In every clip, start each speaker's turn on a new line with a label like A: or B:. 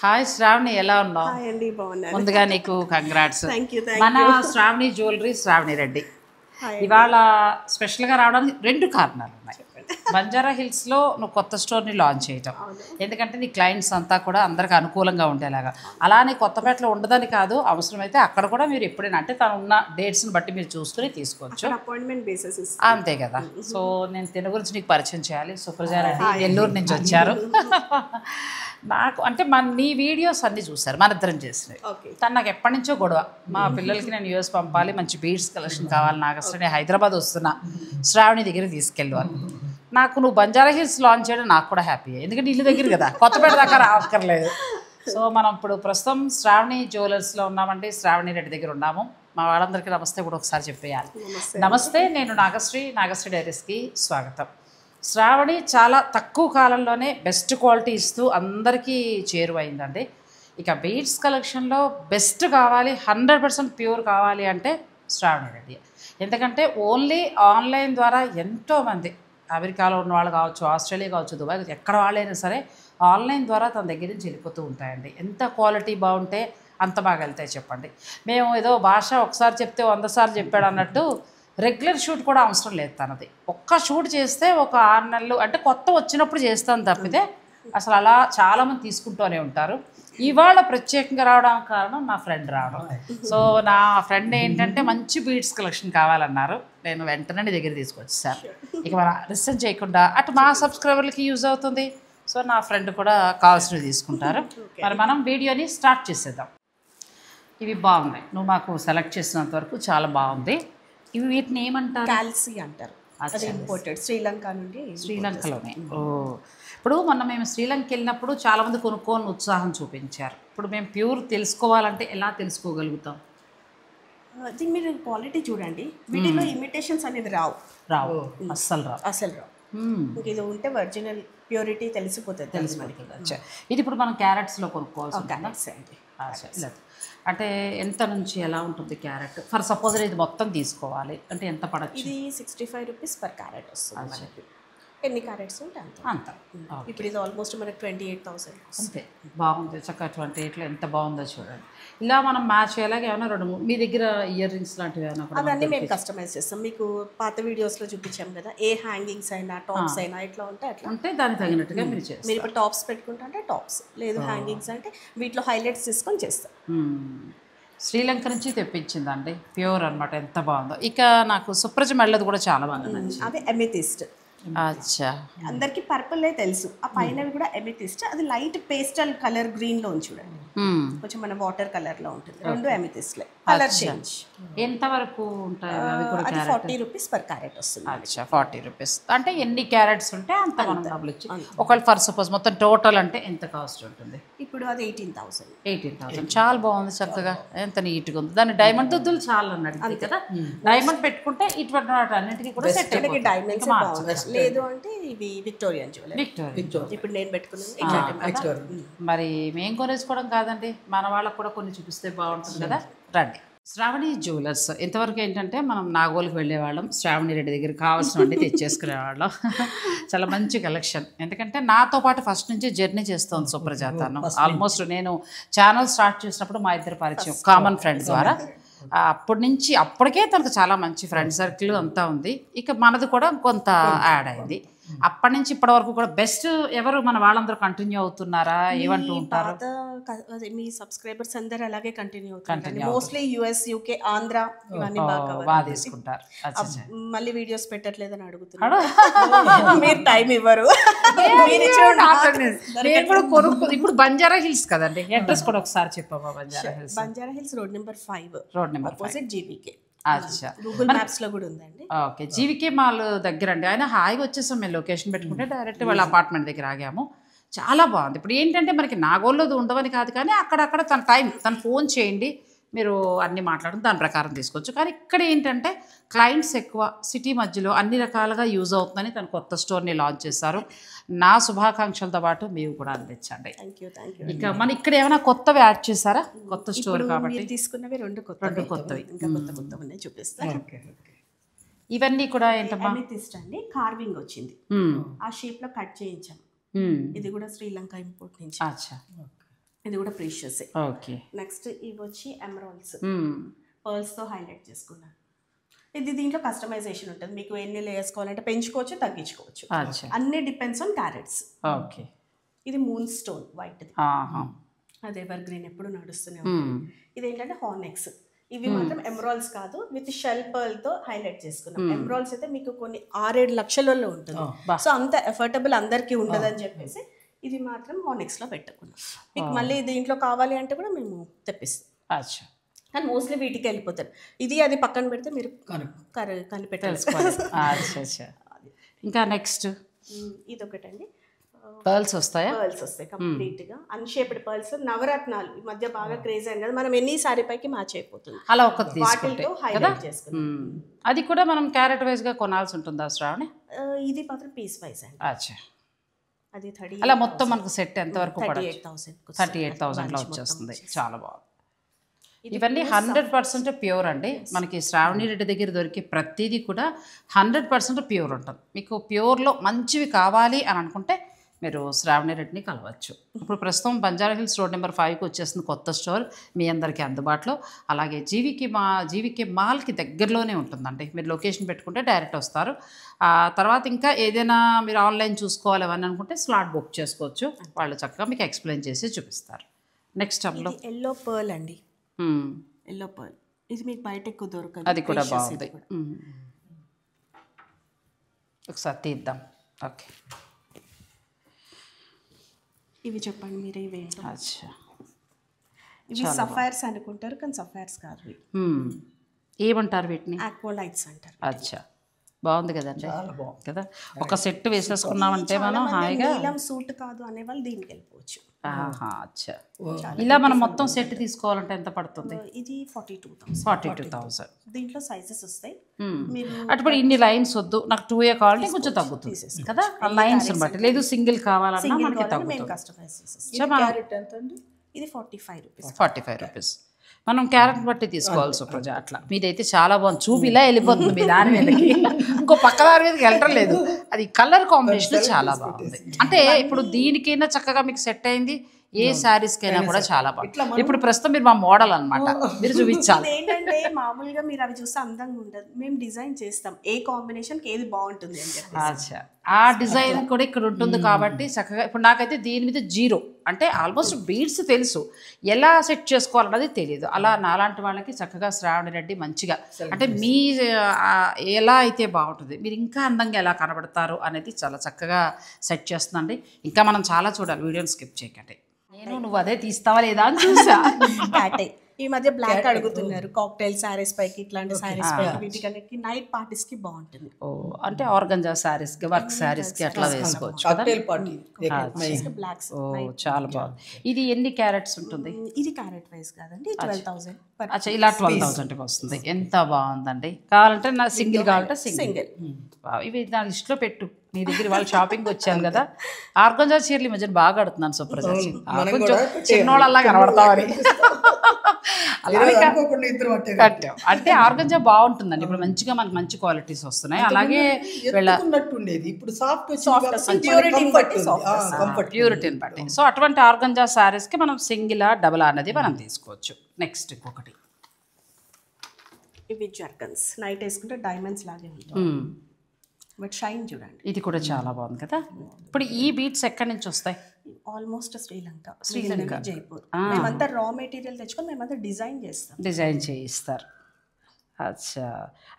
A: Hi Shravani, ఎలా ఉన్నావు?
B: Hi అండి, బాగున్నాను.
A: ముందుగా నీకు కంగ్రాట్స్.
B: Thank you.
A: మన శ్రావణి జ్యువెలరీ శ్రావణి రెడ్డి
B: హాయ్.
A: ఇవాళ స్పెషల్గా రావడానికి రెండు కారణాలు ఉన్నాయి. బంజారా హిల్స్లో నువ్వు కొత్త స్టోర్ని లాంచ్ చేయటం, ఎందుకంటే నీ క్లయింట్స్ అంతా కూడా అందరికి అనుకూలంగా ఉండేలాగా. అలానే కొత్తపేటలో ఉండదని కాదు, అవసరమైతే అక్కడ కూడా మీరు ఎప్పుడైనా అంటే తను ఉన్న డేట్స్ని బట్టి మీరు చూసుకుని తీసుకోవచ్చు,
B: అపాయింట్మెంట్ బేసిస్
A: అంతే కదా. సో నేను తిన గురించి నీకు పరిచయం చేయాలి. సుప్రజా రెడ్డి నెల్లూరు నుంచి వచ్చారు. నాకు అంటే నీ వీడియోస్ అన్నీ చూసారు, మన ఇద్దరం చేసినవి. తను నాకు ఎప్పటి నుంచో గొడవ, మా పిల్లలకి నేను యూఎస్ పంపాలి, మంచి బీడ్స్ కలెక్షన్ కావాలి, నాకు అసలు నేను హైదరాబాద్ వస్తున్నా, శ్రావణి దగ్గర తీసుకెళ్ళాను. నాకు నువ్వు బంజారా హిల్స్ లాంచ్ చేయడం నాకు కూడా హ్యాపీ, ఎందుకంటే ఇల్లు దగ్గర కదా, కొత్తపేట దాకా రావక్కర్లేదు. సో మనం ఇప్పుడు ప్రస్తుతం శ్రావణి జ్యువెలర్స్లో ఉన్నామండి, శ్రావణి రెడ్డి దగ్గర ఉన్నాము. మా వాళ్ళందరికీ నమస్తే కూడా ఒకసారి చెప్పేయాలి. నమస్తే, నేను నాగశ్రీ డైరీస్కి స్వాగతం. శ్రావణి చాలా తక్కువ కాలంలోనే బెస్ట్ క్వాలిటీ ఇస్తూ అందరికీ చేరువైందండి. ఇక బీడ్స్ కలెక్షన్లో బెస్ట్ కావాలి, 100% ప్యూర్ కావాలి అంటే శ్రావణి రెడ్డి. ఎందుకంటే ఓన్లీ ఆన్లైన్ ద్వారా ఎంతోమంది అమెరికాలో ఉన్న వాళ్ళు కావచ్చు, ఆస్ట్రేలియా కావచ్చు, దుబాయ్, ఎక్కడ వాళ్ళైనా సరే ఆన్లైన్ ద్వారా తన దగ్గర నుంచి వెళ్ళిపోతూ ఉంటాయండి. ఎంత క్వాలిటీ బాగుంటే అంత బాగా వెళ్తాయి చెప్పండి. మేము ఏదో భాష ఒకసారి చెప్తే 100 సార్లు చెప్పాడు అన్నట్టు రెగ్యులర్ షూట్ కూడా అవసరం లేదు తనది. ఒక్క షూట్ చేస్తే ఒక 6 నెలలు అంటే కొత్త వచ్చినప్పుడు చేస్తాను తప్పితే అసలు అలా చాలామంది తీసుకుంటూనే ఉంటారు. ఇవాళ ప్రత్యేకంగా రావడానికి కారణం నా ఫ్రెండ్ రావడం. సో నా ఫ్రెండ్ ఏంటంటే మంచి బీడ్స్ కలెక్షన్ కావాలన్నారు, నేను వెంటనే నీ దగ్గర తీసుకొచ్చేసాను. ఇక మన రిసెర్చ్ చేయకుండా అటు మా సబ్స్క్రైబర్లకి యూజ్ అవుతుంది, సో నా ఫ్రెండ్ కూడా కావాల్సినవి తీసుకుంటారు. మరి మనం వీడియోని స్టార్ట్ చేసేద్దాం. ఇవి బాగున్నాయి, నువ్వు మాకు సెలెక్ట్ చేసినంత వరకు చాలా బాగుంది. ఇవి వీటిని ఏమంటారు?
B: కాల్సీ అంటారు. అది ఇంపోర్టెడ్ శ్రీలంక నుండి.
A: శ్రీలంకలోనే. ఓ, ఇప్పుడు మొన్న మేము శ్రీలంక వెళ్ళినప్పుడు చాలామంది కొనుక్కోని ఉత్సాహం చూపించారు. ఇప్పుడు మేము ప్యూర్ తెలుసుకోవాలంటే ఎలా తెలుసుకోగలుగుతాం?
B: దీన్ని మీరు క్వాలిటీ చూడండి, వీటిలో ఇమిటేషన్స్ అనేది రావు,
A: అస్సలు
B: రావు. ఇది ఉంటే ఒరిజినల్ ప్యూరిటీ తెలిసిపోతుంది మనకి.
A: ఇది ఇప్పుడు మనం క్యారెట్స్లో కొనుక్కోవాల్సి అంటే ఎంత నుంచి ఎలా ఉంటుంది క్యారెట్? ఫర్ సపోజ్ ఇది మొత్తం తీసుకోవాలి అంటే ఎంత పడచ్చు?
B: ఇది 65 రూపీస్ పర్ క్యారెట్ వస్తుంది మనకి. ఎన్ని క్యారెట్స్ ఉంటే అంత. ఇప్పుడు ఇది ఆల్మోస్ట్ మనకి 28,000
A: అంతే. బాగుంది, చక్కగా 28లో ఎంత బాగుందో చూడండి. ఇలా మనం మ్యాచ్ అయ్యేలాగా ఏమైనా 2-3 మీ దగ్గర ఇయర్ రింగ్స్ లాంటివి ఏమైనా?
B: అవన్నీ మేము కస్టమైజ్ చేస్తాం. మీకు పాత వీడియోస్లో చూపించాం కదా, ఏ హ్యాంగింగ్స్ అయినా టాప్స్ అయినా ఎట్లా ఉంటే అట్లా
A: అంటే దానికి తగినట్టుగా మీరు చేస్తారు.
B: మీరు ఇప్పుడు టాప్స్ పెట్టుకుంటా అంటే టాప్స్, లేదు హ్యాంగింగ్స్ అంటే వీటిలో హైలైట్స్ తీసుకొని చేస్తాం.
A: శ్రీలంక నుంచి తెప్పించిందండి, ప్యూర్ అనమాట, ఎంత బాగుందో. ఇక నాకు సుప్రజ మెళ్ళది కూడా చాలా బాగా నచ్చింది.
B: అవి ఎమెథిస్ట్.
A: అచ్చా,
B: అందరికి పర్పులే తెలుసు, ఆ పైనవి కూడా ఎమెథిస్ట్. అది లైట్ పేస్టల్ కలర్ గ్రీన్ లో చూడండి, కొంచెం మన వాటర్ కలర్ లో ఉంటుంది. రెండు ఎమెథిస్ట్లే, కలర్ చేంజ్.
A: ఎంత వరకు ఉంటాయి అవి కూడా?
B: అది 40 రూపీస్ పర్ క్యారెట్ వస్తుంది.
A: అచ్చా, 40 రూపీస్ అంటే ఎన్ని క్యారెట్స్ ఉంటే అంత మనం డబ్బులు ఇచ్చి. ఒకవేళ ఫర్ సపోజ్ మొత్తం టోటల్ అంటే ఎంత కాస్ట్ ఉంటుంది?
B: ఇప్పుడు అది 18,000.
A: చాలా బాగుంది, చక్కగా ఎంత నీట్గా ఉంది. దాన్ని డైమండ్ దుద్దులు చాలా అన్నాడు కదా, డైమండ్ పెట్టుకుంటే ఇటువంటి అన్నింటికి కూడా సెట్ అయిపోతుంది.
B: డైమండ్స్ బాగుంది, లేదు అంటే ఇవి విక్టోరియన్ జ్యువెలరీ. ఇప్పుడు నేను పెట్టుకున్నాను.
A: మరి మేము కొనేసుకోవడం కాదండి, మన వాళ్ళకు కూడా కొన్ని చూపిస్తే బాగుంటుంది కదా. రండి. శ్రావణి జ్యువెలర్స్ ఇంతవరకు ఏంటంటే మనం నాగోలుకి వెళ్ళేవాళ్ళం, శ్రావణి రెడ్డి దగ్గర కావాల్సినవన్నీ తెచ్చేసుకునేవాళ్ళం. చాలా మంచి కలెక్షన్, ఎందుకంటే నాతో పాటు ఫస్ట్ నుంచి జర్నీ చేస్తోంది సుప్రజాతను. ఆల్మోస్ట్ నేను ఛానల్ స్టార్ట్ చేసినప్పుడు మా ఇద్దరు పరిచయం కామన్ ఫ్రెండ్ ద్వారా. అప్పటి నుంచి అప్పటికే తనకు చాలా మంచి ఫ్రెండ్ సర్కిల్ అంతా ఉంది. ఇక మనది కూడా కొంత యాడ్ అయింది. అప్పటి నుంచి ఇప్పటి వరకు కూడా బెస్ట్ ఎవరు మన వాళ్ళందరూ కంటిన్యూ అవుతున్నారా? ఏమంటూ ఉంటారు?
B: మీ సబ్స్క్రైబర్స్ అందరు అలాగే కంటిన్యూ అవుతారు. మోస్ట్లీ యుఎస్, యూకే, ఆంధ్ర ఇవన్నీ
A: బాగా తీసుకుంటారు.
B: మళ్ళీ వీడియోస్ పెట్టట్లేదని అడుగుతున్నారు. మీరు టైం ఇవ్వరు.
A: ఇప్పుడు బంజారా హిల్స్ కదండి, అడ్రస్ కూడా ఒకసారి చెప్పమ్మా.
B: Banjara hills road number 5, opposite GVK.
A: అచ్చా,
B: గూగుల్ మ్యాప్స్ లో కూడా ఉందండి.
A: ఓకే, జీవికే మాల్ దగ్గర అండి. ఆయన హాయిగా వచ్చేసాం, మేము లొకేషన్ పెట్టుకుంటే డైరెక్ట్ వాళ్ళ అపార్ట్మెంట్ దగ్గర ఆగాము. చాలా బాగుంది. ఇప్పుడు ఏంటంటే మనకి నాగోల్లో ఉండవని కాదు, కానీ అక్కడక్కడ తన ఫోన్ చేయండి, మీరు అన్నీ మాట్లాడడం దాని ప్రకారం తీసుకోవచ్చు. కానీ ఇక్కడ ఏంటంటే క్లయింట్స్ ఎక్కువ, సిటీ మధ్యలో అన్ని రకాలుగా యూజ్ అవుతుందని తను కొత్త స్టోర్ని లాంచ్ చేశారు. నా శుభాకాంక్షలతో పాటు మీరు కూడా అందించండి. ఇక మన ఇక్కడ ఏమైనా కొత్తవి యాడ్ చేశారా? కొత్త స్టోర్ కాబట్టి
B: తీసుకున్నవి రెండు కొత్తవి, ఇంకా కొత్త ఉన్నాయి చూపిస్తాను.
A: ఇవన్నీ కూడా ఏంటమ్మా?
B: అమెథిస్ట్ అండి, కార్వింగ్ వచ్చింది, ఆ షేప్ లో కట్ చేయించాం. ఇది కూడా శ్రీలంక ఇంపోర్ట్ నుంచి.
A: అచ్చా,
B: ఇది కూడా ప్రీషియస్.
A: ఓకే.
B: నెక్స్ట్ ఇవి వచ్చి ఎమరాల్డ్స్, పర్ల్స్తో హైలైట్ చేసుకున్నాను. ఇది దీంట్లో కస్టమైజేషన్ ఉంటుంది, మీకు ఎన్ని లేయర్స్ కావాలంటే పెంచుకోవచ్చు, తగ్గించుకోవచ్చు, అన్ని డిపెండ్స్ ఆన్ క్యారెట్స్.
A: ఓకే.
B: ఇది మూన్ స్టోన్ వైట్ది, అది ఎవర్ గ్రీన్ ఎప్పుడు నడుస్తూనే ఉంటుంది. ఇది ఏంటంటే హార్నెక్స్, ఇవి మాత్రం ఎమరాల్డ్స్ కాదు, విత్ షెల్ పర్ల్తో హైలైట్ చేసుకున్నాం. ఎమరాల్డ్స్ అయితే మీకు కొన్ని 6-7 లక్షలలో ఉంటుంది, సో అంత ఎఫర్టబుల్ అందరికీ ఉండదని చెప్పేసి ఇది మాత్రం హార్నెక్స్లో పెట్టుకున్నాం. మీకు మళ్ళీ దీంట్లో కావాలి అంటే కూడా మేము తెప్పిస్తాం, కానీ మోస్ట్లీ వీటికి వెళ్ళిపోతారు. ఇది అది పక్కన పెడితే మీరు కనిపెట్టాలి.
A: ఇంకా నెక్స్ట్
B: ఇది ఒకటండి,
A: పర్ల్స్ వస్తాయా?
B: పర్ల్స్ వస్తాయి కంప్లీట్గా అన్షేప్డ్ పర్ల్స్. నవరత్నాలు ఈ మధ్య బాగా క్రేజ్ అయింది కదా, మనం ఎన్ని సారీ పైకి మ్యాచ్ అయిపోతుంది,
A: అలా ఒకటి
B: వాటితో హైలైట్ చేసుకున్నాం.
A: అది కూడా మనం క్యారెట్ వైజ్గా కొనాల్సి ఉంటుందా శ్రావణి?
B: ఇది మాత్రం పీస్ వైజ్ అండి. అది 30
A: అలా మొత్తం మనకు సెట్ ఎంత వరకు?
B: 38,000
A: వచ్చేస్తుంది. చాలా బాగుంది. ఇవన్నీ 100% ప్యూర్ అండి. మనకి శ్రావణి రెడ్డి దగ్గర దొరికే ప్రతిదీ కూడా 100% ప్యూర్ ఉంటుంది. మీకు ప్యూర్లో మంచివి కావాలి అని అనుకుంటే మీరు శ్రావణి రెడ్డిని కలవచ్చు. ఇప్పుడు ప్రస్తుతం బంజారా హిల్స్ రోడ్ నెంబర్ 5కి వచ్చేస్తుంది కొత్త స్టోర్ మీ అందరికీ అందుబాటులో. అలాగే జీవికే మాల్కి దగ్గరలోనే ఉంటుందండి. మీరు లొకేషన్ పెట్టుకుంటే డైరెక్ట్ వస్తారు. తర్వాత ఇంకా ఏదైనా మీరు ఆన్లైన్ చూసుకోవాలి అని అనుకుంటే స్లాట్ బుక్ చేసుకోవచ్చు, వాళ్ళు చక్కగా మీకు ఎక్స్ప్లెయిన్ చేసి చూపిస్తారు. నెక్స్ట్ టైంలో
B: ఎల్లో పర్ల్ అండి, ఎల్లో పర్ల్ ఇది మీకు బయట ఎక్కువ దొరకదు,
A: అది కూడా బాగుంది. ఒకసారి తీద్దాం. ఓకే,
B: ఇవి చెప్పండి మీరే, ఇవేంటో.
A: అచ్చా,
B: ఇవి సఫైర్స్ అనుకుంటారు కానీ సఫైర్స్ కాదు.
A: ఏమంటారు వీటిని?
B: ఆక్వాలైట్స్ అంటారు.
A: అచ్చా, బాగుంది కదండి, కదా. ఒక సెట్ వేసేసుకున్నామంటే మనం హాయిగా.
B: నీలం సూట్ కాదు అనేవాళ్ళు దీనికి వెళ్ళిపోవచ్చు.
A: అచ్చా, ఇలా మనం మొత్తం సెట్ తీసుకోవాలంటే ఎంత పడుతుంది?
B: ఇది 42,000.
A: 42,000.
B: దీంట్లో సైజెస్ వస్తాయి.
A: అటు ఇన్ని లైన్స్ వద్దు, నాకు 2A కావాలంటే కొంచెం తగ్గుతుంది కదా, ఆ లైన్స్ బట్టి. లేదు సింగిల్ కావాలన్నా మనకి తగ్గుతుంది.
B: ఇది 45 రూపీస్.
A: 45 రూపీస్. మనం క్యారెట్ బట్టి తీసుకోవాలి సుప్రజ. అట్లా మీదైతే చాలా బాగుంది, చూపు ఇలా వెళ్ళిపోతుంది మీ దాని మీదకి, ఇంకో పక్క దాని మీదకి వెళ్ళటం లేదు. అది కలర్ కాంబినేషన్ చాలా బాగుంది. అంటే ఇప్పుడు దీనికైనా చక్కగా మీకు సెట్ అయింది, ఏ శారీస్కైనా కూడా చాలా బాగుంది. ఇప్పుడు ప్రస్తుతం మీరు మా మోడల్ అనమాట, మీరు చూపించాలి.
B: ఏంటంటే మామూలుగా మీరు అవి చూస్తే అందంగా ఉండదు, మేము డిజైన్ చేస్తాం ఏ కాంబినేషన్కి ఏది బాగుంటుంది అని చెప్పి.
A: అచ్చా, ఆ డిజైన్ కూడా ఇక్కడ ఉంటుంది కాబట్టి చక్కగా. ఇప్పుడు నాకైతే దీని మీద 0 అంటే ఆల్మోస్ట్ బీడ్స్ తెలుసు, ఎలా సెట్ చేసుకోవాలన్నది తెలియదు. అలా నాలాంటి వాళ్ళకి చక్కగా శ్రావణి రెడ్డి మంచిగా, అంటే మీ ఎలా అయితే బాగుంటుంది, మీరు ఇంకా అందంగా ఎలా కనబడతారు అనేది చాలా చక్కగా సెట్ చేస్తుందండి. ఇంకా మనం చాలా చూడాలి, వీడియోని స్కిప్ చేయకండి. నువ్వు అదే తీస్తావా లేదా అని చూసా.
B: ఈ మధ్య బ్లాక్ అడుగుతున్నారు, కాక్టైల్ సారీస్ పైకి, ఇట్లాంటి సారీస్ పైకి, వీటికన్నిటికి నైట్ పార్టీస్ కి బాగుంటుంది.
A: ఓ, అంటే ఆర్గంజా సారీస్ కి, వర్క్ సారీస్ కి అట్లా వేసుకోవచ్చు. ఓ, చాలా బాగుంది. ఇది ఎన్ని క్యారెట్స్ ఉంటుంది?
B: ఇది క్యారెట్ వైజ్ కాదండి, 12,000.
A: అచ్చా, ఇలా 12,000కి వస్తుంది. ఎంత బాగుందండి. కావాలంటే నా సింగిల్ కావాలంటే సింగిల్. ఇవి నా లిస్ట్లో పెట్టు, నీ దగ్గర వాళ్ళు షాపింగ్కి వచ్చాను కదా. ఆర్గంజా చీరలు ఈ మధ్యన బాగా కడుతున్నాను సుప్రజ, కొంచెం చిన్నోళ్ళలా కనబడతామని. అంటే ఆర్గంజా బాగుంటుందండి, ఇప్పుడు మంచిగా మనకి మంచి క్వాలిటీస్ వస్తున్నాయి. అలాగే ప్యూరిటీని బట్టి. సో అటువంటి ఆర్గంజా శారీస్కి మనం సింగిలా డబుల్ అనేది మనం తీసుకోవచ్చు. నెక్స్ట్ ఇంకొకటి,
B: ఇవి జర్కన్స్, నైట్ వేసుకుంటే డైమండ్స్ లాగే ఉంటుంది, బట్ షైన్ చూడండి.
A: ఇది కూడా చాలా బాగుంది కదా. ఇప్పుడు ఈ బీట్స్ ఎక్కడి నుంచి వస్తాయి?
B: ఆల్మోస్ట్ శ్రీలంక, జైపూర్. మేమంతా రా మెటీరియల్ తెచ్చుకొని మేమంతా డిజైన్ చేయిస్తారు.
A: అచ్చా,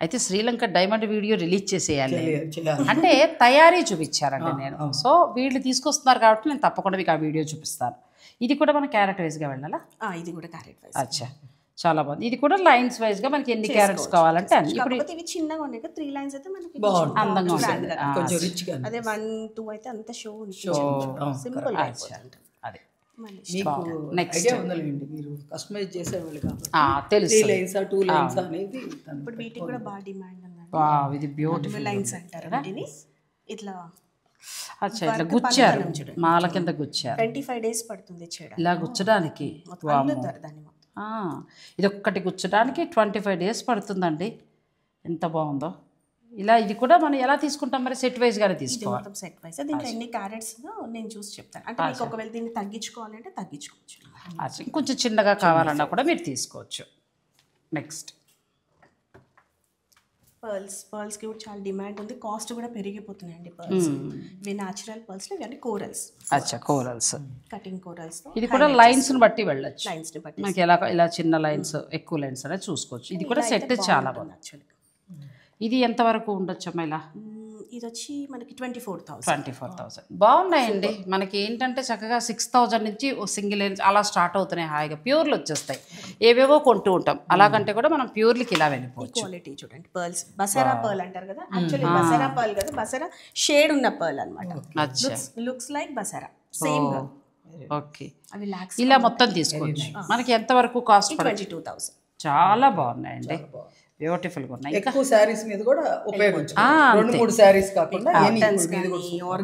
A: అయితే శ్రీలంక డైమండ్ వీడియో రిలీజ్ చేసేయాలి, అంటే తయారీ చూపించారండి నేను. సో వీళ్ళు తీసుకొస్తున్నారు కాబట్టి నేను తప్పకుండా మీకు ఆ వీడియో చూపిస్తాను. ఇది కూడా మన క్యారెట్ వైజ్గా వెళ్ళాలా?
B: ఇది కూడా క్యారెట్ వైజ్.
A: అచ్చా, చాలా బాగుంది. ఇది కూడా లైన్స్ వైజ్ గా మనకి ఎన్ని క్యారెట్స్ కావాలంటే అన్ని.
B: ఇప్పుడు ఇవి చిన్నగా ఉన్నాయి కదా, 3 లైన్స్ అయితే మనకి
A: అందంగా ఉంటుంది.
B: అదే 1, 2 అయితే అంత షో సింపుల్ అయిపోతుంది.
A: అదే
C: నెక్స్ట్ మీరు కస్టమైజ్ చేసేవాళ్ళు కాబట్టి
A: తెలుసు.
C: 3 లైన్స్ 2 లైన్స్ అనేది
B: ఇప్పుడు వీటికి కూడా బాగా డిమాండ్ ఉంది.
A: వావ్, ఇది బ్యూటిఫుల్
B: లైన్స్ అంటారు వీటిని. ఇట్లా
A: అచ్చా, ఇట్లా గుచ్చారు, మాల కింద గుచ్చారు.
B: 25 డేస్ పడుతుంది చేయడానికి,
A: ఇలా గుచ్చడానికి. ఇది ఒక్కటి గుచ్చడానికి 25 డేస్ పడుతుందండి. ఎంత బాగుందో. ఇలా ఇది కూడా మనం ఎలా తీసుకుంటాం మరి సెట్ వైజ్గానే తీసుకోవాలి.
B: మొత్తం సెట్ వైస్ దీంట్లో ఎన్ని క్యారెట్స్ నేను చూసి చెప్తాను. అంటే మీకు ఒకవేళ దీన్ని తగ్గించుకోవాలంటే తగ్గించుకోవచ్చు.
A: కొంచెం చిన్నగా కావాలన్నా కూడా మీరు తీసుకోవచ్చు. నెక్స్ట్
B: పర్ల్స్కి కూడా చాలా డిమాండ్ ఉంది, కాస్ట్ కూడా పెరిగిపోతున్నాయండి పర్ల్స్. ఇవి న్యాచురల్ పర్ల్స్, ఇవన్నీ కోరల్స్.
A: అచ్చా కోరల్స్,
B: కటింగ్ కోరల్స్.
A: ఇది కూడా లైన్స్ని బట్టి వెళ్ళచ్చు.
B: లైన్స్ని బట్టి
A: మనకి ఇలా చిన్న లైన్స్ ఎక్కువ లైన్స్ అనేది చూసుకోవచ్చు. ఇది కూడా సెట్ చాలా బాగుంది
B: యాక్చువల్లీ.
A: ఇది ఎంతవరకు ఉండొచ్చమ్మా ఇలా?
B: ఇది వచ్చి మనకి 24,000.
A: 24,000 బాగున్నాయండి. మనకి ఏంటంటే చక్కగా 6,000 నుంచి సింగిల్ లైన్స్ అలా స్టార్ట్ అవుతున్నాయి. హాయిగా ప్యూర్లు వచ్చేస్తాయి. ఏవేవో కొంటూ ఉంటాం, అలాగంటే కూడా మనం ప్యూర్లకి ఇలా వెళ్ళిపోవచ్చు.
B: క్వాలిటీ చూడండి. పర్ల్స్ బసరా పర్ల్ అంటారు కదా, యాక్చువల్లీ బసరా పర్ల్ కదా, బసరా షేడ్ ఉన్న పర్ల్ అనమాట. లుక్స్ లైక్ బసరా సేమ్ గా.
A: ఓకే,
B: అవి లాక్స్
A: ఇలా మొత్తం తీసుకోవచ్చు. మనకి ఎంతవరకు కాస్ట్?
B: 22,000.
A: చాలా బాగున్నాయండి, బ్యూటిఫుల్గా ఉన్నాయి.
C: ఎక్కువ శారీస్ మీద కూడా ఉపయోగించు. 2-3 శారీస్ కాకుండా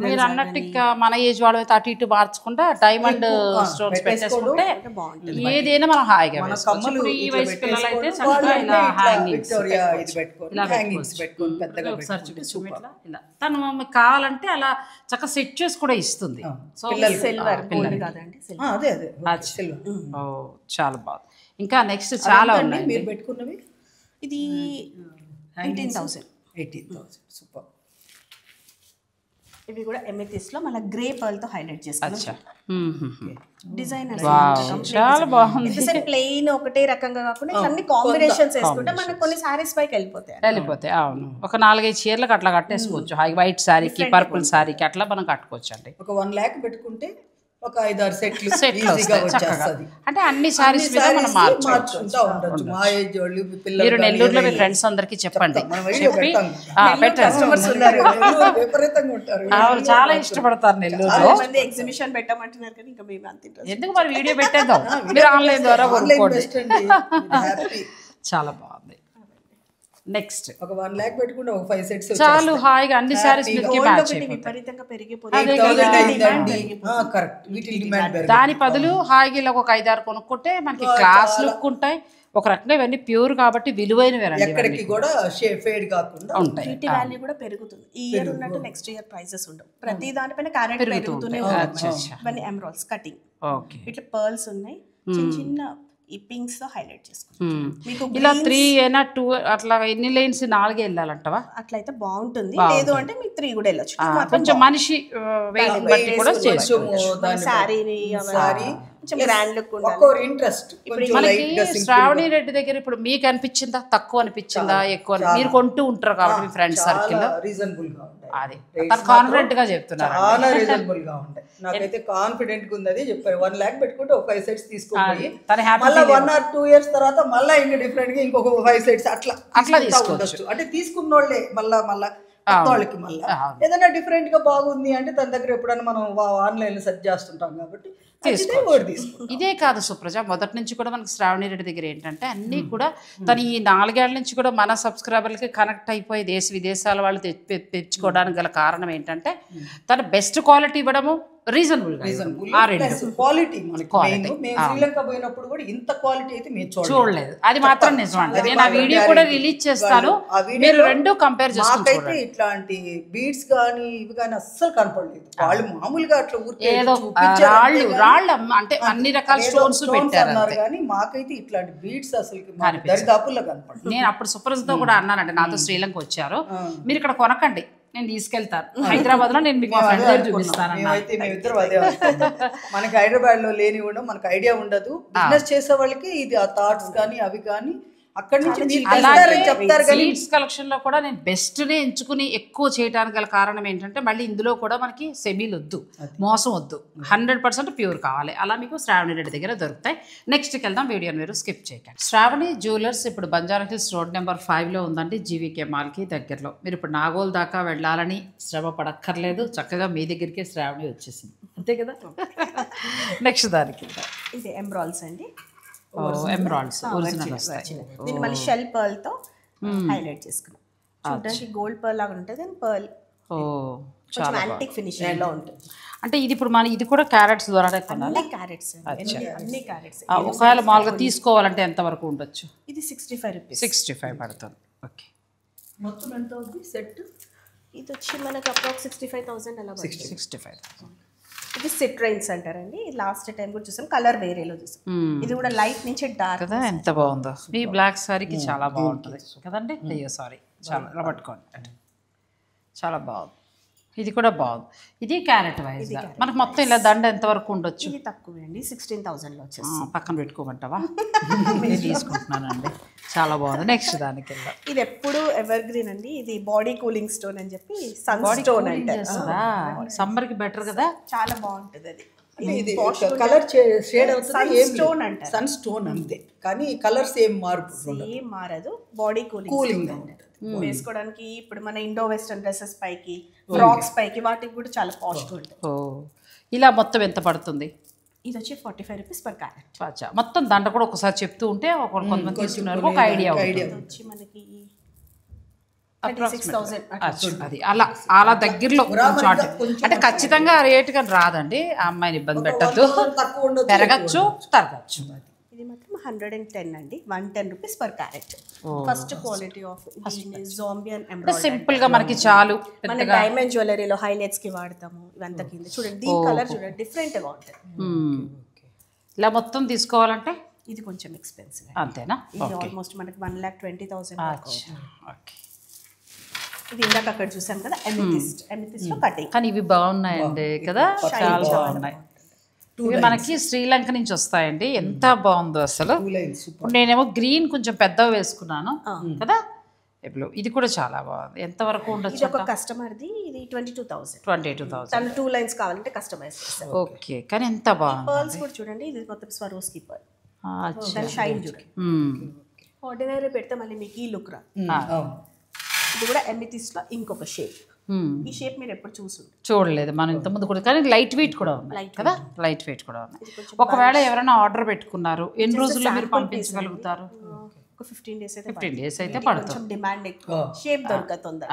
A: మీరు అన్నట్టు ఇంకా మన ఏజ్ వాళ్ళు అయితే అటు ఇటు మార్చుకుంటా డైమండ్ స్టోన్స్ పెట్టేసుకుంటే ఏదైనా మనం హాయిగా
C: కమ్మలు
A: ఈ వయసు పిల్లలు అయితే చక్కగా ఇలా హ్యాంగింగ్స్
C: పెట్టుకొని పెద్దగా
A: ఒకసారి చూపించు ఇట్లా ఇలా తను మీకు కావాలంటే అలా చక్కగా సెట్ చేసి కూడా ఇస్తుంది. సో
B: సిల్వర్ గోల్డ్ కాదండి,
C: అదే సిల్వర్.
A: చాలా బాగుంది. ఇంకా నెక్స్ట్ చాలా ఉన్నాయి
C: మీరు పెట్టుకున్నవి.
B: ఇది 18,000.
C: సూపర్.
B: ఇవి కూడా ఎమెథిస్ట్ లో మన గ్రే పర్ల్ తో హైలైట్ చేసుకున్నాం. డిజైన్
A: చాలా బాగుంది.
B: ప్లెయిన్ ఒకటే రకంగా కాకుండా అన్ని కాంబినేషన్స్ వేసుకుంటే మనకు కొన్ని సారీస్ పైకి వెళ్ళిపోతాయి.
A: అవును, ఒక 4-5 చీరలకు అట్లా కట్టేసుకోవచ్చు. వైట్ శారీకి, పర్పుల్ శారీకి అట్లా మనం కట్టుకోవచ్చు అండి.
C: ఒక 1 lakh పెట్టుకుంటే ఒక 5-6 సెట్లు
A: అంటే అన్ని సారీస్ మీద మనం
C: మార్చుకుంటా ఉండొచ్చు. మా ఏజ్ వాళ్ళు పిల్లలు
A: మీరు నెల్లూరులో మీ ఫ్రెండ్స్ అందరికి చెప్పండి, చెప్పి
C: విపరీతంగా ఉంటారు.
A: చాలా ఇష్టపడతారు నెల్లూరులో.
B: ఎగ్జిబిషన్ పెట్టమంటున్నారు కానీ ఇంకా మేము అంత
A: ఎందుకు మరి వీడియో పెట్టేద్దాం, మీరు ఆన్లైన్ ద్వారా కొనుక్కోండి. చాలా బాగుంది. నెక్స్ట్
C: ఒక 1 lakh పెట్టుకుంటే ఒక 5 sets
A: చాలు హాయిగా అన్ని సారీస్ మీదకి మ్యాచ్
B: విపరీతంగా
A: దాని బదులు హాయిగా ఇలా ఒక 5-6 కొనుక్కుంటే మనకి క్లాస్ లుక్ ఉంటాయి. ఒక రకంగా ఇవన్నీ ప్యూర్ కాబట్టి విలువైనవి
C: ఎక్కడికి కూడా ఫేడ్ కాకుండా
A: ఉంటాయి.
B: వీటి వాల్యూ కూడా పెరుగుతుంది. ఈ ఇయర్ ఉన్నట్టు నెక్స్ట్ ఇయర్ ప్రైసెస్ ఉండవు. ప్రతి దానిపైన క్యారెట్ పెరుగుతూనే ఉంటాయి. ఇవన్నీ ఎమరాల్డ్స్ కటింగ్, ఇట్లా పర్ల్స్ ఉన్నాయి. చిన్న చిన్న ఈ పింక్స్ తో హైలైట్ చేసుకుంటాం.
A: ఇలా 3 అయినా 2 అట్లా ఎన్ని లైన్స్ 4 వెళ్ళాలంటవా?
B: అట్లయితే బాగుంటుంది. లేదు అంటే మీకు 3 కూడా వెళ్ళొచ్చు.
A: కొంచెం మనిషి వెయిట్ బట్టి కూడా చేసుకోవచ్చు.
C: ఇంట్రెస్ట్.
A: మనకి శ్రావణి రెడ్డి దగ్గర ఇప్పుడు మీకు అనిపించిందా తక్కువ అనిపించిందా ఎక్కువ? మీరు కొంటూ ఉంటారు కాబట్టి మీ ఫ్రెండ్స్ సర్కిల్
C: రీజనబుల్ గా
A: అది కాన్ఫిడెంట్ గా చెప్తున్నారు.
C: చాలా రీజనబుల్ గా ఉంటాయి. నాకైతే కాన్ఫిడెంట్ గా ఉంది. అది చెప్పారు 1 lakh పెట్టుకుంటే ఒక 5 sets తీసుకోవాలి. మళ్ళీ 1 or 2 years తర్వాత మళ్ళీ ఇంకా డిఫరెంట్ గా ఇంకొక 5 sets అట్లా తీసుకోవచ్చు. అంటే తీసుకున్న వాళ్ళే మళ్ళా వాళ్ళకి మళ్ళీ ఏదైనా డిఫరెంట్ గా బాగుంది అంటే తన దగ్గర ఎప్పుడైనా మనం ఆన్లైన్ లో సెర్చ్ చేస్తుంటాం కాబట్టి
A: ఇదే కాదు సుప్రజ, మొదటి నుంచి కూడా మనకి శ్రావణి రెడ్డి దగ్గర ఏంటంటే అన్నీ కూడా తను ఈ 4 ఏళ్ల నుంచి కూడా మన సబ్స్క్రైబర్లకి కనెక్ట్ అయిపోయి దేశ విదేశాల వాళ్ళు తెచ్చుకోవడానికి గల కారణం ఏంటంటే తన బెస్ట్ క్వాలిటీ ఇవ్వడము, రీజనబుల్
C: క్వాలిటీ. శ్రీలంక పోయినప్పుడు కూడా ఇంత క్వాలిటీ అయితే మీరు
A: చూడలేదు. అది మాత్రం నిజం అండి. నేను ఆ వీడియో కూడా రిలీజ్ చేస్తాను, మీరు రెండు కంపేర్ చేసుకుంటే.
C: ఇట్లాంటి బీడ్స్ కానీ ఇవి కానీ అస్సలు కనపడలేదు. వాళ్ళు మామూలుగా అట్లా
A: ఏదో రాళ్ళు అంటే అన్ని రకాల స్టోన్స్ పెట్టారు
C: కానీ మాకైతే ఇట్లాంటి బీడ్స్ అసలు దరిదాపుల్లో కనపడదు.
A: నేను అప్పుడు సుప్రజతో కూడా అన్నానంటే నాతో శ్రీలంక వచ్చారు, మీరు ఇక్కడ కొనకండి, నేను తీసుకెళ్తాను హైదరాబాద్ లో, నేను మీకు మా ఫ్రెండ్ దగ్గర చూపిస్తాను.
C: మనకి హైదరాబాద్ లో లేని కూడా మనకు ఐడియా ఉండదు. బిజినెస్ చేసే వాళ్ళకి ఇది ఆ థాట్స్ కానీ అవి కానీ అక్కడి నుంచి చెప్తారు.
A: సీడ్స్ కలెక్షన్ లో కూడా నేను బెస్ట్ నే ఎంచుకుని ఎక్కువ చేయడానికి గల కారణం ఏంటంటే మళ్ళీ ఇందులో కూడా మనకి సెమీలు వద్దు, మోసం వద్దు, 100% ప్యూర్ కావాలి. అలా మీకు శ్రావణి రెడ్డి దగ్గర దొరుకుతాయి. నెక్స్ట్కి వెళ్దాం, వీడియోని మీరు స్కిప్ చేయకండి. శ్రావణి జ్యువెలర్స్ ఇప్పుడు బంజారా హిల్స్ రోడ్ నెంబర్ 5లో ఉందండి, జీవీకే మాల్కి దగ్గరలో. మీరు ఇప్పుడు నాగోల్ దాకా వెళ్ళాలని శ్రమ పడక్కర్లేదు, చక్కగా మీ దగ్గరికే శ్రావణి వచ్చేసింది, అంతే కదా. నెక్స్ట్ దానికి
B: ఇది ఎమరాల్డ్స్ అండి,
A: ఎమరాల్డ్స్ ఒరిజినల్ వస్తాయి.
B: దీన్ని మళ్ళీ షెల్ పర్ల్ తో హైలైట్ చేసుకున్నాం. చూడడానికి గోల్డ్ పర్ల్ లాగా ఉంటుంది, అండ్ పర్ల్ చాలా యాంటిక్ ఫినిషింగ్ లో ఉంటుంది.
A: అంటే ఇది ఇప్పుడు మన ఇది కూడా క్యారెట్స్ ద్వారానే కొనాలి.
B: అన్ని క్యారెట్స్.
A: ఒకవేళ మామూలుగా తీసుకోవాలంటే ఎంత వరకు ఉండొచ్చు?
B: ఇది 65 రూపీస్.
A: 65 పడుతుంది. ఓకే,
C: మొత్తం ఎంత అవుతుంది సెట్?
B: ఇది వచ్చి మనకు అప్రాక్స్ 65,000 అలా పడుతుంది.
A: 65,000.
B: ఇది సిట్రైన్స్ అంటారండి. లాస్ట్ టైం కూడా చూసాం, కలర్ వేరేలో చూసాం. ఇది కూడా లైట్ నుంచి డార్క్
A: కదా, ఎంత బాగుందో. ఈ బ్లాక్ సారీకి చాలా బాగుంటుంది కదండి. అయ్యో సారీ, చాలా ఇలా పట్టుకోండి, చాలా బాగుంది. ఇది కూడా బాగుంది. ఇది క్యారెట్ వైజ్ మనకు మొత్తం ఇలా దండ ఎంతవరకు ఉండొచ్చు?
B: ఇది తక్కువే అండి, 16,000లో వచ్చేసి.
A: పక్కన పెట్టుకోమంటావా? నేను తీసుకుంటున్నానండి, చాలా బాగుంది. నెక్స్ట్ దానికి వెళ్దాం.
B: ఇది ఎప్పుడు ఎవర్ గ్రీన్ అండి. ఇది బాడీ కూలింగ్ స్టోన్ అని చెప్పి సన్ స్టోన్ అంటారు.
A: సమ్మర్ కి బెటర్ కదా,
B: చాలా బాగుంటుంది అది.
C: ఇది కలర్ షేడ్ అవుతుంది,
B: స్టోన్ అంటారు.
C: సన్ స్టోన్ అంతే, కానీ కలర్స్ ఏం
B: మారదు. బాడీ కూలింగ్ వేసుకోవడానికి ఇప్పుడు మన ఇండో వెస్టర్న్ డ్రెస్సెస్ పైకి, ఫ్రాక్స్ పైకి, వాటికి కూడా చాలా కాస్ట్ ఉంటుంది.
A: ఇలా మొత్తం ఎంత పడుతుంది?
B: ఇది వచ్చి 45 రూపీస్ పర్ క్యారెట్.
A: అచ్చా, మొత్తం దండ కూడా ఒకసారి చెప్తూ ఉంటే కొంతమంది తీసుకున్నారు ఒక ఐడియా
B: వచ్చి మనకి 36,000
A: అది అలా అలా దగ్గరలో అంటే ఖచ్చితంగా రేట్ కానీ రాదండి. ఆ అమ్మాయిని ఇబ్బంది పెట్టద్దు, పెరగచ్చు తరగచ్చు.
B: ఇది మాత్రం 110 అండి, 110 rupees per carrot. First quality of Zambian embroidery.
A: Simple గా మనకి చాలు.
B: మన డైమండ్ జ్యువెలరీలో హైలైట్స్ కి వాడతాము ఇవంతా. కింద చూడండి, దీని కలర్ చూడండి డిఫరెంట్ గా ఉంటుంది.
A: ఇలా మొత్తం తీసుకోవాలంటే
B: ఇది కొంచెం ఎక్స్పెన్సివ్
A: అంతేనా?
B: ఇది ఆల్మోస్ట్ మనకి 1,20,000.
A: ఓకే,
B: ఇది ఇందాక అక్కడ చూసాం కదా, ఎమితిస్ట్ లో కటింగ్.
A: కానీ ఇవి బాగున్నాయండి కదా, చాలా బాగున్నాయి. ఇవి మనకి శ్రీలంక నుంచి వస్తాయండి. ఎంత బాగుందో అసలు. ఇప్పుడు నేనేమో గ్రీన్ కొంచెం పెద్దగా వేసుకున్నాను కదా. ఇప్పుడు ఇది కూడా చాలా బాగుంది. ఎంత వరకు ఉండొచ్చు?
B: ఒక కస్టమర్ది ఇది 22,000.
A: 22,000.
B: తను 2 లైన్స్ కావాలంటే కస్టమైజ్ చేస్తాం.
A: ఓకే, కానీ ఎంత బాగుంది.
B: పర్ల్స్ కూడా చూడండి, ఇది మొత్తం స్వరోస్కి పర్ల్. దాని షైన్ చూడండి. ఆర్డినరీ పెడితే మళ్ళీ మీకు ఈ లుక్ రా. ఇది కూడా ఎమితిస్ట్ లో ఇంకొక షేప్. ఈ షేప్ మీరు ఎప్పుడు
A: చూడలేదు మనం ఇంతకుముందు కూడా, కానీ లైట్ వెయిట్ కూడా ఉన్నాయి కదా, లైట్ వెయిట్ కూడా ఉన్నాయి. ఒకవేళ ఎవరైనా ఆర్డర్ పెట్టుకున్నారు, ఎన్ని రోజుల్లో మీరు పంపించగలుగుతారు?
B: 15 days అయితే
A: 15 days అయితే పడుతుంది.
B: డిమాండ్ ఎక్కువ, షేప్ దొరకతుంది.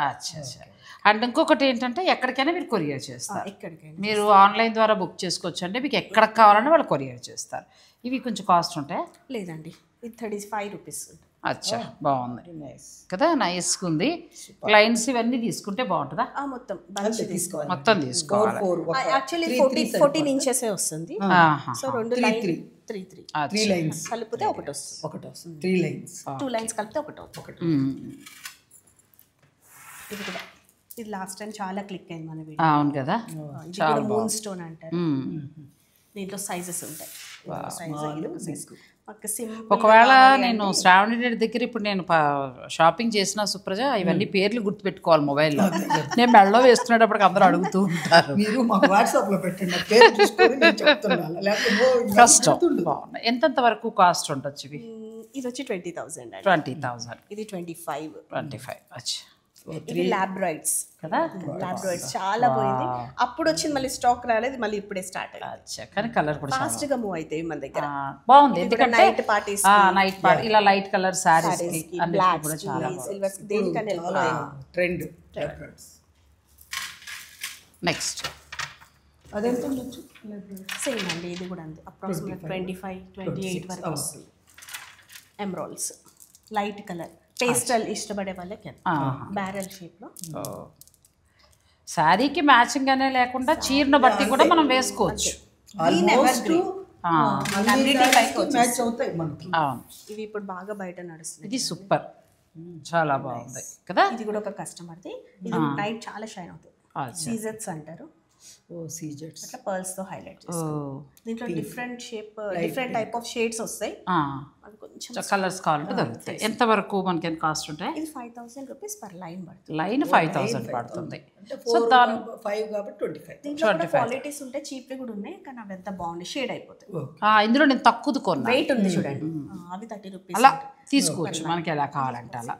A: అండ్ ఇంకొకటి ఏంటంటే ఎక్కడికైనా మీరు కొరియర్ చేస్తారు.
B: ఎక్కడికైనా
A: మీరు ఆన్లైన్ ద్వారా బుక్ చేసుకోవచ్చు అంటే మీకు ఎక్కడికి కావాలన్నా వాళ్ళు కొరియర్ చేస్తారు. ఇవి కొంచెం కాస్ట్ ఉంటాయి.
B: లేదండి, ఇది 35 రూపీస్.
A: అచ్చా, బాగుంది కదా, నైస్గా ఉంది. క్లయింట్స్ ఇవన్నీ తీసుకుంటే బాగుంటుందా?
B: మొత్తం
A: మొత్తం తీసుకోవాలి.
B: యాక్చువల్లీ 14 ఇంచెస్ వస్తుంది. సో 2 లైన్స్ కలిపితే ఒకటి వస్తుంది.
C: 3 లైన్స్,
B: 2 లైన్స్ కలిపితే ఒకటి. ఇది కూడా, ఇది లాస్ట్ టైం చాలా క్లిక్ అయింది మన వీడియో.
A: అవును కదా,
B: చాలా మూన్ స్టోన్ అంటారు. దీంట్లో సైజెస్ ఉంటాయి.
A: ఒకవేళ నేను శ్రావణి రెడ్డి దగ్గర ఇప్పుడు నేను షాపింగ్ చేసిన సుప్రజ, ఇవన్నీ పేర్లు గుర్తుపెట్టుకోవాలి మొబైల్లో. నేను మెడలో వేసుకునేటప్పటికి అందరూ అడుగుతూ ఉంటారు.
C: మీరు మాకు వాట్సాప్లో పెట్టండి.
A: కష్టం. బాగున్నాయి. ఎంతెంత వరకు కాస్ట్ ఉండొచ్చు ఇవి?
B: ఇది వచ్చి 20,000.
A: 20,000.
B: ఇది 25.
A: అచ్చా,
B: ఇది ల్యాబ్రాయిడ్స్ కదా. ల్యాబ్రాయిడ్స్ చాలా పోయింది, అప్పుడు వచ్చింది, మళ్ళీ స్టాక్ రాలేదు, మళ్ళీ ఇప్పుడే స్టార్ట్ అయ్యింది.
A: కానీ కలర్ కూడా
B: ఫాస్ట్ గా మూవ్ అవుతాయి మన దగ్గర.
A: బాగుంది, ఎందుకంటే
B: నైట్ పార్టీస్,
A: నైట్ పార్టీ ఇలా light colour saris
B: black silvers దేనికనే
C: ట్రెండ్.
A: నెక్స్ట్
C: అదెంత ఉండొచ్చు?
B: సేమ్ అండి, ఇది కూడా అంతే, అప్రాక్సిమేట్ 25-28 వరకు వస్తుంది. ఎమరాల్డ్స్ లైట్ కలర్, పేస్టల్ ఇష్టపడే వాళ్ళకి బ్యారెల్ షేప్ లో.
A: శారీకి మ్యాచింగ్ అనే లేకుండా చీరను బట్టి కూడా మనం వేసుకోవచ్చు.
B: ఇవి ఇప్పుడు బాగా బయట నడుస్తుంది.
A: ఇది సూపర్, చాలా బాగుంది కదా.
B: ఇది కూడా ఒక కస్టమర్ది. ఇది నైట్ చాలా షైన్ అవుతుంది. సీజెట్స్ అంటారు.
C: సీజెట్స్
B: అట్లా పర్ల్స్ తో హైలైట్ చేస్తాం. దీంట్లో different shape, different type of shades వస్తాయి. అది కొంచెం
A: కలర్స్ కావాలంటే దొరుకుతాయి. ఎంత వరకు మనకి ఎంత కాస్ట్ ఉంటాయి?
B: ఇది 5,000 రూపీస్ పర్ లైన్ పడుతుంది.
A: లైన్ 5,000 పడుతుంది.
C: సో దాని 5 కాబట్టి 25.
B: దీంట్లో కూడా క్వాలిటీస్ ఉంటాయి, చీప్ కూడా ఉన్నాయి, కానీ అవి ఎంత బాగుంది, షేడ్ అయిపోతాయి.
A: ఇందులో నేను తక్కువ కొన్నా,
B: వెయిట్ ఉంది చూడండి, అవి 30 రూపీస్.
A: అలా తీసుకోవచ్చు మనకి ఎలా కావాలంటే అలా.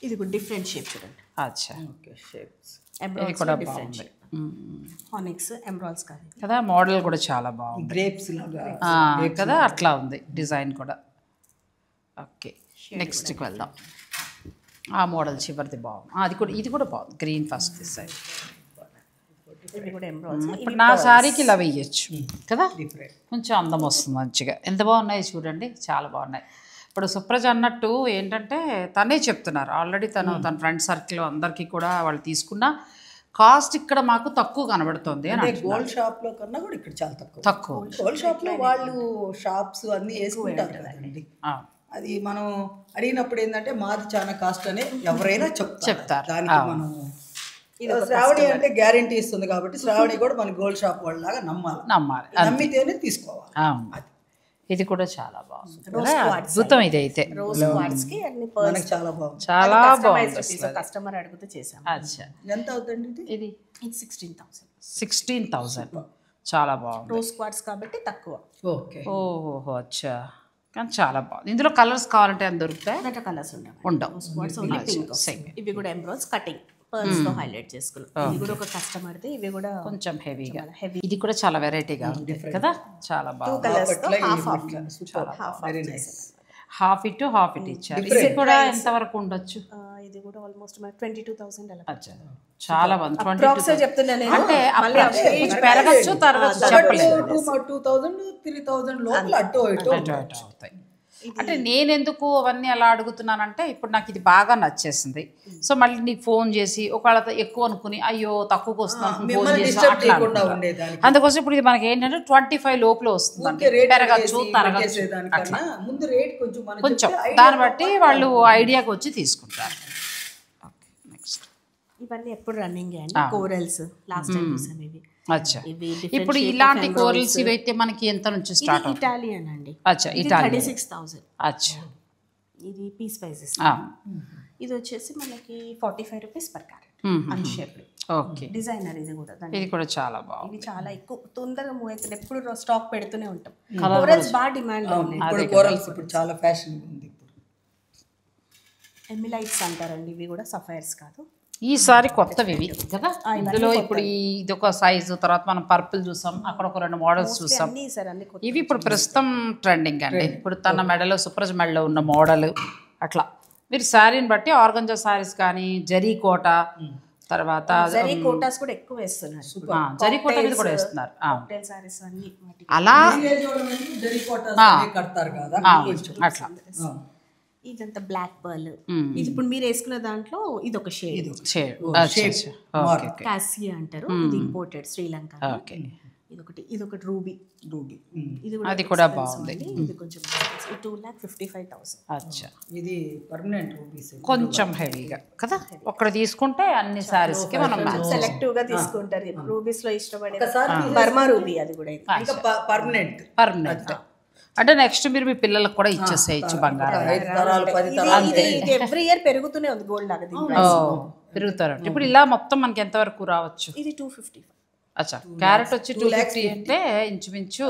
B: ఇది కూడా డిఫరెంట్ షేప్ చూడండి.
A: అచ్చా,
C: ఓకే, షేప్స్
A: ఇది కూడా బాగుంది.
B: హానిక్స్ ఎమరాల్డ్స్
A: కదా, మోడల్ కూడా చాలా బాగుంది.
C: గ్రేప్స్ లాగా
A: కదా, అట్లా ఉంది డిజైన్ కూడా. ఓకే, నెక్స్ట్కి వెళ్దాం. ఆ మోడల్ చివరిది బాగుంది. ఇది కూడా బాగుంది. Green first design. ఇప్పుడు నా శారీకి ఇలా వేయచ్చు కదా, కొంచెం అందం వస్తుంది మంచిగా. ఎంత బాగున్నాయి చూడండి, చాలా బాగున్నాయి. ఇప్పుడు సుప్రజ అన్నట్టు ఏంటంటే తనే చెప్తున్నారు ఆల్రెడీ తన ఫ్రెండ్ సర్కిల్ అందరికీ కూడా వాళ్ళు తీసుకున్న కాస్ట్ ఇక్కడ మాకు తక్కువ కనబడుతుంది అని
C: గోల్డ్ షాప్ లో కన్నా కూడా ఇక్కడ చాలా తక్కువ. గోల్డ్ షాప్ లో వాళ్ళు షాప్స్ అన్ని వేసుకుంటారు కదండి. అది మనం అడిగినప్పుడు ఏంటంటే మాది చాలా కాస్ట్ అని ఎవరైనా చెప్తారు. దానికి మనం శ్రావణి అంటే గ్యారంటీ ఇస్తుంది కాబట్టి శ్రావణి కూడా మన గోల్డ్ షాప్ వాళ్ళలాగా నమ్మాలి, నమ్మితేనే తీసుకోవాలి.
A: ఇది కూడా చాలా బాగుంది, అద్భుతం. ఇది అయితే
C: మనకి చాలా బాగుంది,
A: చాలా బాగుంది.
B: కస్టమర్ అడిగితే చేసాం.
C: ఎంత అవుతుంది
B: ఇది
A: 16,000 చాలా బాగుంది.
B: రోజ్ క్వార్ట్స్ కాబట్టి తక్కువ.
C: ఓకే.
A: ఓహో అచ్చా, కానీ చాలా బాగుంది. ఇందులో కలర్స్ కావాలంటే అని దొరుకుతాయి?
B: కలర్స్
A: ఉండవు.
B: ఇవి కూడా ఎంబ్రాయిడరీస్ కటింగ్ పర్ల్స్ తో హైలైట్ చేసుకున్నాం. ఇది కూడా ఒక కస్టమర్ ది. ఇవి కూడా
A: కొంచెం హెవీగా, ఇది కూడా చాలా వెరైటీగా ఉంది కదా, చాలా బాగుంది.
B: 2 కలర్స్ తో
A: హాఫ్ ఇట్ ఇచ్చారు. ఇది కూడా ఎంత వరకు ఉండొచ్చు?
B: ఇది కూడా ఆల్మోస్ట్ 22,000 అలా.
A: చాలా బాగుంది.
B: 22,000 చెప్తున్నాను నేను.
A: అంటే పెరగచ్చు, తర్వాత చెప్పలేదు.
C: 2,000 3,000 లోపల అటు
A: అవుతాయి. అంటే నేను ఎందుకు అవన్నీ అలా అడుగుతున్నానంటే ఇప్పుడు నాకు ఇది బాగా నచ్చేసింది. సో మళ్ళీ నీకు ఫోన్ చేసి ఒకవేళ ఎక్కువ అనుకుని అయ్యో తక్కువకి వస్తుంది ఫోన్ చేసి అట్లా అందుకోసం ఇప్పుడు ఇది మనకి ఏంటంటే 25 లోపల వస్తుంది, పెరగచ్చు తరగచ్చు అట్లా కొంచెం దాన్ని బట్టి వాళ్ళు ఐడియాకి వచ్చి తీసుకుంటారు. నెక్స్ట్
B: ఇవన్నీ ఎప్పుడు రన్నింగ్ అండి. కోరల్స్ లాస్ట్ టైం చూసాం ఇవి.
A: అచ్చా, ఇప్పుడు ఇలాంటి కోరల్స్ ఇవైతే మనకి ఎంత నుంచి స్టార్ట్ అవుతుంది?
B: ఇటాలియన్ అండి.
A: అచ్చా, ఇటాలియన్
B: 36,000.
A: అచ్చా,
B: ఇది పీస్ వైజెస్. ఇది వచ్చేసి మనకి 45 rupees per carat unshaped.
A: Okay,
B: designer. ఇది కూడా
A: ఇది కూడా చాలా బాగుంది.
B: ఇది చాలా ఎక్కువ తొందరగా మూవ్ అవుతుంది, ఎప్పుడు స్టాక్ పెడుతూనే ఉంటాం. కోరల్స్ బాగా డిమాండ్ లో ఉన్నాయి.
C: కోరల్స్ ఇప్పుడు చాలా ఫ్యాషన్ ఉంది.
B: ఎమిలైట్స్ అంటారండి. ఇవి కూడా సఫైర్స్ కాదు,
A: ఈసారి కొత్తవి ఇవి కదా. ఇందులో ఇప్పుడు ఇది ఒక సైజు, తర్వాత మనం పర్పుల్ చూసాం, అక్కడ ఒక 2 మోడల్స్ చూసాం. ఇవి ఇప్పుడు ప్రస్తుతం ట్రెండింగ్ అండి. ఇప్పుడు తన మెడలో సుప్రజ మెడలో ఉన్న మోడల్ అట్లా మీరు శారీని బట్టి ఆర్గంజా శారీస్ కానీ జరీ కోట, తర్వాత
B: జరీ కోటాస్ కూడా ఎక్కువ వేస్తున్నారు.
A: జరీ కోట మీద కూడా వేస్తున్నారు.
C: అలా
A: అట్లా
B: ఇదంతా బ్లాక్ పర్ల్. ఇది ఇప్పుడు మీరు వేసుకున్న దాంట్లో ఇది ఒక షేడ్ కాసియా అంటారు. ఇది ఇంపోర్టెడ్ శ్రీలంక. ఇది ఒకటి రూబీ.
A: అది కూడా బాగుంది.
B: ఇది కొంచెం 2,55,000.
A: అచ్చా,
C: ఇది పర్మనెంట్ రూబీస్,
A: కొంచెం హెవీగా కదా. ఒక్కడ తీసుకుంటే అన్ని సారీస్ కి మనం
B: సెలెక్టివ్ గా తీసుకుంటారు. రూబీస్ లో ఇష్టపడే బర్మా రూబీ. అది కూడా
A: పర్మనెంట్ అంటే నెక్స్ట్ మీరు మీ పిల్లలకు కూడా ఇచ్చేసేయచ్చు బంగారం.
B: ఎవ్రీ ఇయర్ పెరుగుతూనే ఉంది గోల్డ్ లాగా
A: పెరుగుతారు. ఇప్పుడు ఇలా మొత్తం మనకి ఎంత వరకు రావచ్చు?
B: ఇది 250.
A: అచ్చా, క్యారెట్ వచ్చి 250 అంటే ఇంచుమించు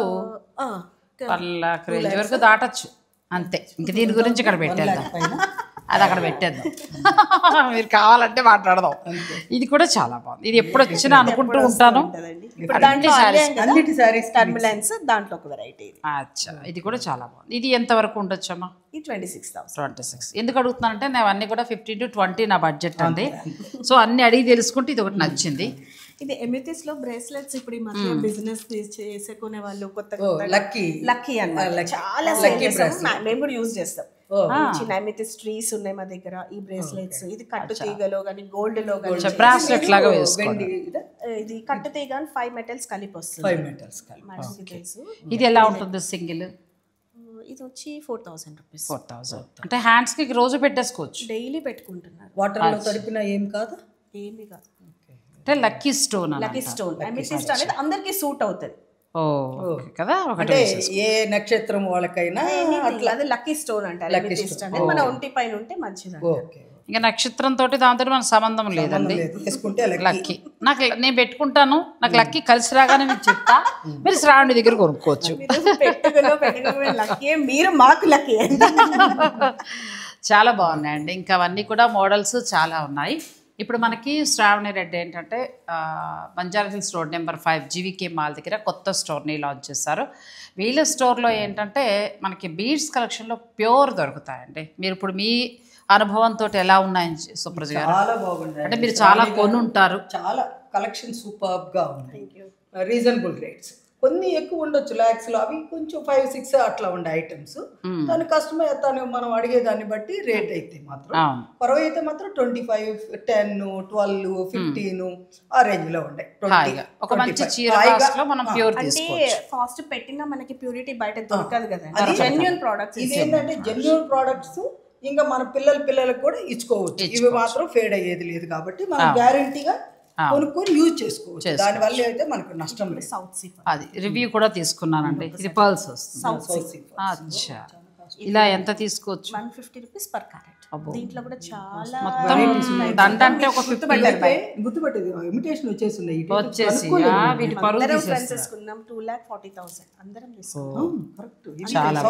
A: 1 lakh రేంజ్ వరకు దాటచ్చు అంతే. ఇంక దీని గురించి ఇక్కడ పెట్టేద్దాం, అది అక్కడ పెట్టేద్దాం. మీరు కావాలంటే మాట్లాడదాం. ఇది కూడా చాలా బాగుంది. ఇది ఎప్పుడు వచ్చినా అనుకుంటూ ఉంటాను.
B: దాంట్లో ఒక వెరైటీ.
A: అచ్చా, ఇది కూడా చాలా బాగుంది. ఇది ఎంత వరకు ఉండొచ్చమ్మా?
B: 26,000.
A: ఎందుకు అడుగుతున్నానంటే నేను అన్ని కూడా 15 to 20 నా బడ్జెట్ అండి. సో అన్ని అడిగి తెలుసుకుంటే ఇది ఒకటి నచ్చింది.
B: ఇది ఎమితిస్ లో బ్రేస్లెట్స్ ఇప్పుడు ఈ మధ్య బిజినెస్ చేసుకునే వాళ్ళు కొత్తగా లక్కీ అన్నమాట. చాలా మేము కూడా యూజ్ చేస్తాం. చిన్న ఎమితిస్ ట్రీస్ ఉన్నాయి మా దగ్గర. ఈ బ్రేస్లెట్స్ ఇది కట్టు తీగలో కానీ గోల్డ్ లో కానీ
A: బ్రాస్లెట్ లాగా వేసుకోండి.
B: ఇది కట్టు తీగ 5 మెటల్స్ కలిపి వస్తుంది.
C: 5 మెటల్స్ కలిపి.
A: ఇది ఎలా ఉంటుంది సింగిల్?
B: ఇది వచ్చి 4,000 రూపీస్.
A: 4,000 అంటే హ్యాండ్స్ కి రోజు పెట్టేసుకోవచ్చు.
B: డైలీ పెట్టుకుంటున్నారు.
C: వాటర్ లో తడిపినా ఏం కాదు,
B: ఏమి కాదు.
A: అంటే lucky stone.
B: Lucky stone amethyst అనేది అందరికి సూట్ అవుతుంది.
A: ఓకే కదా.
C: అంటే ఏ నక్షత్రం వాళ్ళకైనా
B: అట్లా అది లక్కీ స్టోన్ అంటారు. అమెథిస్ట్ అనేది మన ఒంటి పైన ఉంటే మంచిది.
A: ఇంకా నక్షత్రం తోటి దాంతో మన సంబంధం లేదండి. లక్కీ నాకు నేను పెట్టుకుంటాను, నాకు లక్కీ కలిసి రాగానే మీకు చెప్తా, మీరు శ్రావణి దగ్గర కొనుక్కోవచ్చు.
B: మీరు మాకు లక్కీ.
A: చాలా బాగున్నాయండి. ఇంకా అవన్నీ కూడా మోడల్స్ చాలా ఉన్నాయి. ఇప్పుడు మనకి శ్రావణి రెడ్డి ఏంటంటే Banjara hills road number 5 GVK mall దగ్గర కొత్త స్టోర్ని లాంచ్ చేశారు. వీళ్ళ స్టోర్లో ఏంటంటే మనకి బీడ్స్ కలెక్షన్లో ప్యూర్ దొరుకుతాయండి. మీరు ఇప్పుడు మీ అనుభవంతో ఎలా ఉన్నాయని సుప్రజ గారు?
C: చాలా బాగుంది.
A: అంటే మీరు చాలా కొని ఉంటారు.
C: చాలా కలెక్షన్ సూపర్గా ఉంది. రీజనబుల్ రేట్స్, కొన్ని ఎక్కువ ఉండొచ్చు lakhs లో, అవి కొంచెం 5-6 అట్లా ఉండే ఐటమ్స్. దాని కస్టమర్ తను మనం అడిగేదాన్ని బట్టి రేట్ అయితే మాత్రం పరవ అయితే మాత్రం 25, 10, 12, 15 ఆ రేంజ్ లో ఉండే.
A: ఒక మంచి చీర కాస్ట్ లో మనం ప్యూర్ తీసుకోవచ్చు.
B: అంటే కాస్ట్ పెట్టినా మనకి ప్యూరిటీ బయట దొరకదు కదా, జెన్యూన్ ప్రొడక్ట్స్.
C: ఇది ఏంటంటే జెన్యూన్ ప్రోడక్ట్స్, ఇంకా మన పిల్లలకు కూడా ఇచ్చుకోవచ్చు. ఇవి మాత్రం ఫేడ్ అయ్యేది లేదు కాబట్టి మనం గ్యారంటీగా కొనుక్కొని యూజ్ చేసుకోవచ్చు. దాని వల్ల అయితే మనకు నష్టం లేదు.
B: సౌత్ సీ
A: అది రివ్యూ కూడా తీసుకున్నానండి. ఇది పర్ల్స్ వస్తుంది. అచ్చా, ఇలా ఎంత తీసుకోవచ్చు?
B: 150 రూపీస్ పర్ క్యారెట్. దీంట్లో కూడా చాలా
A: మొత్తం దండ అంటే ఒక 50
C: గుర్తుపట్టేది ఇమిటేషన్ వచ్చేసింది.
A: వచ్చేసి వీటి పరువు
B: తీసుకున్నాం 2,40,000 అందరం తీసుకున్నాం.
A: చాలా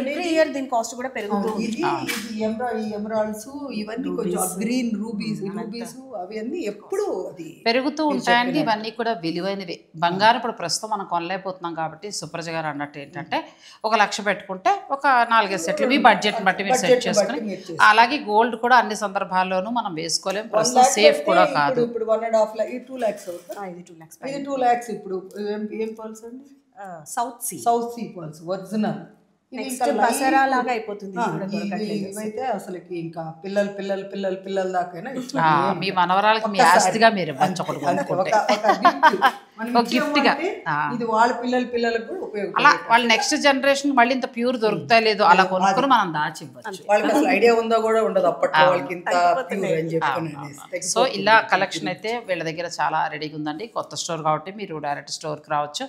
B: ఎవ్రీ ఇయర్ దీని కాస్ట్ కూడా పెరుగుతుంది.
C: ఈ ఎమరాల్డ్స్ ఇవన్నీ కొంచెం గ్రీన్ రూబీస్ అవన్నీ ఎప్పుడు అది
A: పెరుగుతూ ఉంటాయండి. ఇవన్నీ కూడా విలువైనవి. బంగారం ఇప్పుడు ప్రస్తుతం మనం కొనలేకపోతున్నాం కాబట్టి సుప్రజ గారు అన్నట్టు ఏంటంటే 1 లక్ష పెట్టుకుంటే ఒక 4-5 సెట్లు మీ బడ్జెట్ బట్టి మీరు సెట్ చేసుకుని, అలాగే గోల్డ్ కూడా అన్ని సందర్భాల్లోనూ మనం వేసుకోలేము. ప్రస్తుతం సేఫ్ కూడా కాదు.
C: ఇప్పుడు 1.5 lakh, 2 lakhs అవుతుంది.
B: ఇది 2 lakhs.
C: ఇది 2 lakhs. ఇప్పుడు ఏం పర్ల్స్ అండి? South sea pearls original.
B: Next Basra లాగా అయిపోతుంది.
C: ఇవైతే అసలుకి ఇంకా పిల్లల దాకైనా
A: మీ మనవరాలకి మీ ఆస్తిగా మీరు గిఫ్ట్ గా
C: ఇది వాళ్ళ పిల్లలకు కూడా ఉపయోగం.
A: అలా వాళ్ళ నెక్స్ట్ జనరేషన్ మళ్ళీ ఇంత ప్యూర్ దొరుకుతా లేదు, అలా కొనుక్కొని మనం దాచివ్వచ్చు.
C: వాళ్ళకి అసలు ఐడియా ఉందో కూడా ఉండదు అప్పట్లో వాళ్ళకి ఇంత ప్యూర్ అని చెప్పుకుని.
A: సో ఇలా కలెక్షన్ అయితే వీళ్ళ దగ్గర చాలా రెడీగా ఉందండి. కొత్త స్టోర్ కాబట్టి మీరు డైరెక్ట్ స్టోర్కి రావచ్చు.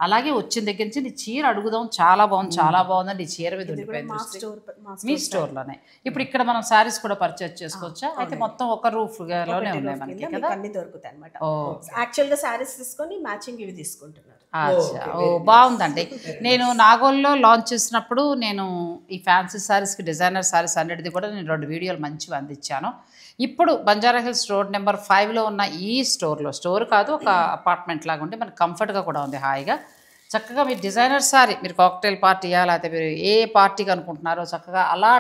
A: అలాగే వచ్చిన దగ్గర నుంచి నీ చీర అడుగుదాం, చాలా బాగుందండి ఈ చీర మీద ఉండిపోయింది మీ స్టోర్లోనే. ఇప్పుడు ఇక్కడ మనం శారీస్ కూడా పర్చేజ్ చేసుకోవచ్చా? అయితే మొత్తం ఒక రూఫ్ లోనే ఉన్నాయి మనకి కదా,
B: అన్ని దొరుకుతాయి అన్నమాట. యాక్చువల్ గా శారీస్ తీసుకొని మ్యాచింగ్ ఇవి తీసుకుంటున్నారు.
A: బాగుందండి. నేను నాగోల్లో లాంచ్ చేసినప్పుడు నేను ఈ ఫ్యాన్సీ శారీస్కి డిజైనర్ శారీస్ అన్నిటిది కూడా నేను 2 వీడియోలు మంచివి అందించాను. ఇప్పుడు బంజారా హిల్స్ రోడ్ నెంబర్ 5లో ఉన్న ఈ స్టోర్ కాదు, ఒక అపార్ట్మెంట్ లాగా ఉంటే మనకు కంఫర్ట్గా కూడా ఉంది. హాయిగా చక్కగా మీరు డిజైనర్ శారీ, మీరు కాక్టైల్ పార్టీయా లేకపోతే మీరు ఏ పార్టీకి అనుకుంటున్నారో చక్కగా అలా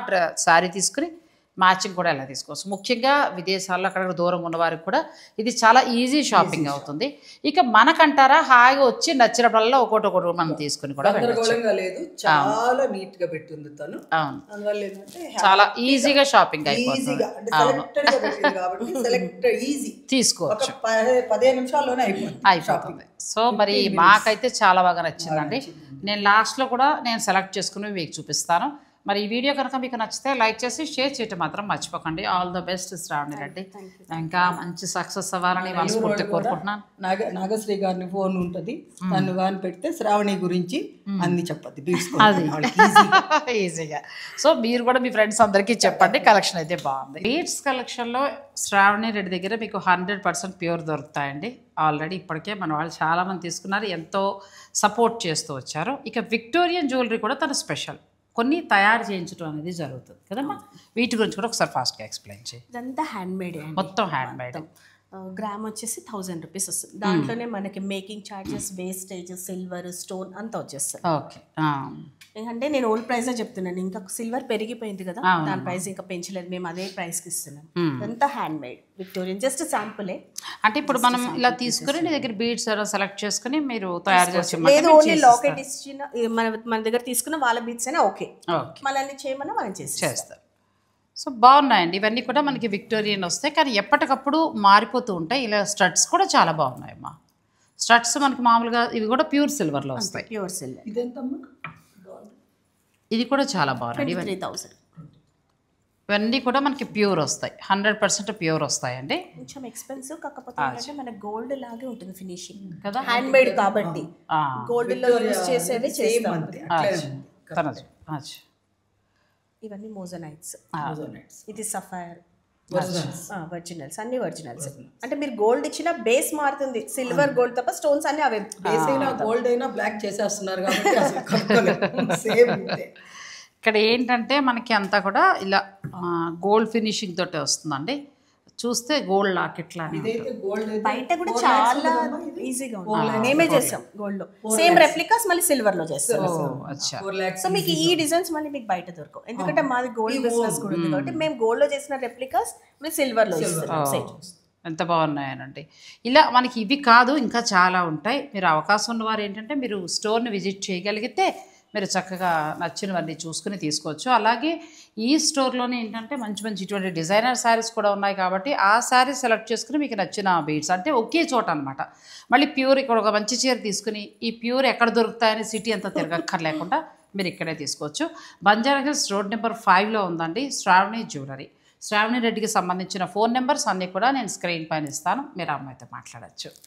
A: శారీ తీసుకుని మ్యాచింగ్ కూడా ఎలా తీసుకోవచ్చు. ముఖ్యంగా విదేశాల్లో అక్కడ దూరంగా ఉన్న వారికి కూడా ఇది చాలా ఈజీ షాపింగ్ అవుతుంది. ఇక మనకంటారా హాయిగా వచ్చి నచ్చినప్పుడల్లా ఒకటి మనం తీసుకుని కూడా
C: లేదు. చాలా నీట్ గా పెట్టింది తను.
A: చాలా ఈజీగా షాపింగ్ అయిపోతుంది. తీసుకోవచ్చు,
C: 15 నిమిషాల్లోనే
A: అయిపోతుంది. సో మరి మాకైతే చాలా బాగా నచ్చిందండి. నేను లాస్ట్లో కూడా నేను సెలెక్ట్ చేసుకుని మీకు చూపిస్తాను. మరి ఈ వీడియో కనుక మీకు నచ్చితే లైక్ చేసి షేర్ చేయటం మాత్రం మర్చిపోకండి. All the best Sravani Reddy. ఇంకా మంచి సక్సెస్ అవ్వాలని మనస్ఫూర్తిగా కోరుకుంటున్నాను.
C: నాగశ్రీ గారిని ఫోన్ ఉంటుంది, తను కానీ పెడితే శ్రావణి గురించి అన్ని చెప్పద్ది
A: ఈజీగా. సో మీరు కూడా మీ ఫ్రెండ్స్ అందరికీ చెప్పండి. కలెక్షన్ అయితే బాగుంది. బీడ్స్ కలెక్షన్లో శ్రావణి రెడ్డి దగ్గర మీకు 100% ప్యూర్ దొరుకుతాయండి. ఆల్రెడీ ఇప్పటికే మన వాళ్ళు చాలామంది తీసుకున్నారు, ఎంతో సపోర్ట్ చేస్తూ వచ్చారు. ఇక విక్టోరియన్ జ్యువెలరీ కూడా తన స్పెషల్, కొన్ని తయారు చేయించడం అనేది జరుగుతుంది కదమ్మా. వీటి గురించి కూడా ఒకసారి ఫాస్ట్గా ఎక్స్ప్లెయిన్ చేయి.
B: ఇదంతా హ్యాండ్మేడ్,
A: మొత్తం హ్యాండ్మేడ్.
B: గ్రామ్ వచ్చేసి 1000 రూపీస్ వస్తుంది. దాంట్లోనే మనకి making charges, wastage, silver, stone అంతా వచ్చేస్తుంది.
A: ఓకే,
B: ఎందుకంటే నేను ఓల్డ్ ప్రైస్ చెప్తున్నాను, ఇంకా సిల్వర్ పెరిగిపోయింది కదా, దాని ప్రైస్ ఇంకా పెంచలేదు, మేము అదే ప్రైస్కి ఇస్తున్నాం. ఇదంతా హ్యాండ్మేడ్ విక్టోరియన్, జస్ట్ శాంపులే.
A: అంటే ఇప్పుడు మనం ఇలా తీసుకుని నీ దగ్గర బీడ్స్ సెలెక్ట్ చేసుకుని మీరు తయారు చేసి,
B: లేదు ఓన్లీ లాకెట్ ఇచ్చిన మన దగ్గర తీసుకున్న వాళ్ళ బీడ్స్ అయినా ఓకే, మళ్ళీ చేయమన్నా మనం చేస్తారు.
A: సో బాగున్నాయండి ఇవన్నీ కూడా మనకి విక్టోరియన్ వస్తాయి, కానీ ఎప్పటికప్పుడు మారిపోతూ ఉంటాయి. ఇలా స్టడ్స్ కూడా చాలా బాగున్నాయమ్మా. స్టడ్స్ మనకి మామూలుగా ఇవి కూడా ప్యూర్ సిల్వర్లో వస్తాయి.
B: Pure silver.
A: ఇది కూడా చాలా బాగుంది.
B: 23,000.
A: ఇవన్నీ కూడా మనకి ప్యూర్ వస్తాయి, 100% ప్యూర్ వస్తాయండి.
B: కొంచెం ఎక్స్పెన్సివ్, కాకపోతే మన గోల్డ్ లాగే ఉంటుంది ఫినిషింగ్ కదా, హ్యాండ్మేడ్ కాబట్టి గోల్డ్ లో యూస్ చేసేవి చేస్తాం. ఇవన్నీ మోజనైట్స్, ఇది సఫైర్, ఒరిజినల్స్, అన్ని ఒరిజినల్స్. అంటే మీరు గోల్డ్ ఇచ్చిన బేస్ మారుతుంది, సిల్వర్ గోల్డ్ తప్ప స్టోన్స్ అన్ని అవే.
C: బేస్ అయినా గోల్డ్ అయినా బ్లాక్ చేసేస్తున్నారు కాబట్టి సేమ్.
A: ఇక్కడ ఏంటంటే మనకి అంతా కూడా ఇలా గోల్డ్ ఫినిషింగ్ తోటే వస్తుందండి. చూస్తే గోల్డ్ లాకెట్ లాగా,
B: బయట కూడా చాలా ఈజీగా ఉంది. మేమే చేస్తాం గోల్డ్ లో, సేమ్ రెప్లికాస్ మళ్ళీ సిల్వర్ లో చేస్తాం. సో మీకు ఈ డిజైన్స్ మళ్ళీ మీకు బయట దొరకవు, ఎందుకంటే మాది గోల్డ్ బిజినెస్ కూడా ఉంది కాబట్టి మేము గోల్డ్ లో చేసిన రెప్లికాస్ మీరు సిల్వర్ లో ఇస్తాం.
A: ఎంత బాగున్నాయనండి. ఇలా మనకి ఇవి కాదు ఇంకా చాలా ఉంటాయి. మీరు అవకాశం ఉన్నవారు ఏంటంటే మీరు స్టోర్ని విజిట్ చేయగలిగితే మీరు చక్కగా నచ్చినవన్నీ చూసుకుని తీసుకోవచ్చు. అలాగే ఈ స్టోర్లోనే ఏంటంటే మంచి మంచి ఇటువంటి డిజైనర్ శారీస్ కూడా ఉన్నాయి కాబట్టి ఆ శారీ సెలెక్ట్ చేసుకుని మీకు నచ్చిన బీడ్స్ అంటే ఒకే చోట అనమాట. మళ్ళీ ప్యూర్ ఇక్కడ ఒక మంచి చీర తీసుకుని ఈ ప్యూర్ ఎక్కడ దొరుకుతాయని సిటీ అంతా తిరగక్కర్లేకుండా మీరు ఇక్కడే తీసుకోవచ్చు. బంజారా హిల్స్ రోడ్ నెంబర్ 5లో ఉందండి శ్రావణి జ్యువెలరీ. శ్రావణి రెడ్డికి సంబంధించిన ఫోన్ నెంబర్స్ అన్నీ కూడా నేను స్క్రీన్ పైన ఇస్తాను. మీరు అమ్మాయితో మాట్లాడచ్చు.